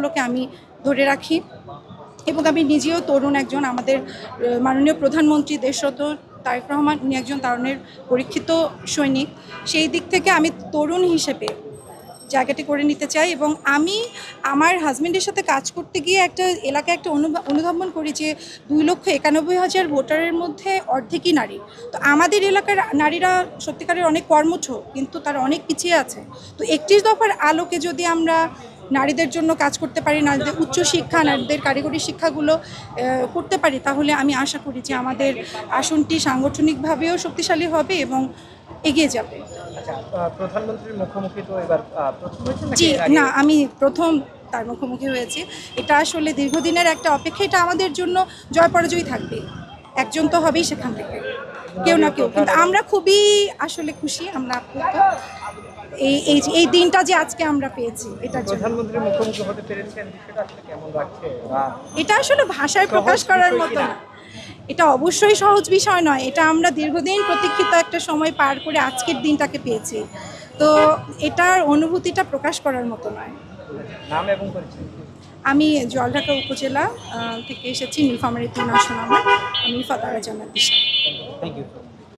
স্বপ্নগুলোকে আমি ধরে রাখি এবং আমি নিজেও তরুণ একজন। আমাদের মাননীয় প্রধানমন্ত্রী দেশরত তারেক রহমান উনি একজন তরুণের পরীক্ষিত সৈনিক। সেই দিক থেকে আমি তরুণ হিসেবে জায়গাটি করে নিতে চাই এবং আমি আমার হাজব্যান্ডের সাথে কাজ করতে গিয়ে একটা এলাকায় একটা অনুধাবন করি যে 2,91,000 ভোটারের মধ্যে অর্ধেকই নারী। তো আমাদের এলাকার নারীরা সত্যিকারের অনেক কর্মঠ, কিন্তু তারা অনেক পিছিয়ে আছে। তো 31 দফার আলোকে যদি আমরা নারীদের জন্য কাজ করতে পারি, নারীদের উচ্চশিক্ষা, নারীদের কারিগরি শিক্ষাগুলো করতে পারি, তাহলে আমি আশা করি যে আমাদের আসনটি সাংগঠনিকভাবেও শক্তিশালী হবে এবং এগিয়ে যাবে। প্রধানমন্ত্রীর মুখোমুখি তো এবার প্রথম হয়েছে নাকি? জি না, আমি প্রথম তার মুখোমুখি হয়েছি। এটা আসলে দীর্ঘদিনের একটা অপেক্ষা। এটা আমাদের জন্য জয় পরাজয় থাকবে, একজন তো হবেই সেখান থেকে, কেউ না কেউ। কিন্তু আমরা খুবই আসলে খুশি, আমরা আপ্লুত এই দিনটা যে আজকে আমরা পেয়েছি এটার জন্য। প্রধানমন্ত্রীর মুখোমুখি হতে পেরেছেন, বিষয়টা আসলে কেমন লাগছে? এটা আসলে ভাষায় প্রকাশ করার মতো না। এটা অবশ্যই সহজ বিষয় নয়। এটা আমরা দীর্ঘদিন প্রতীক্ষিত একটা সময় পার করে আজকের দিনটাকে পেয়েছি। তো এটার অনুভূতিটা প্রকাশ করার মতো নয়। নাম এবং পরিচয়? আমি জলঢাকা উপজেলা থেকে এসেছি, নীলফামারী 3 আসন আমার। আমি ফাতারা জান্নাত দিশা। Thank you.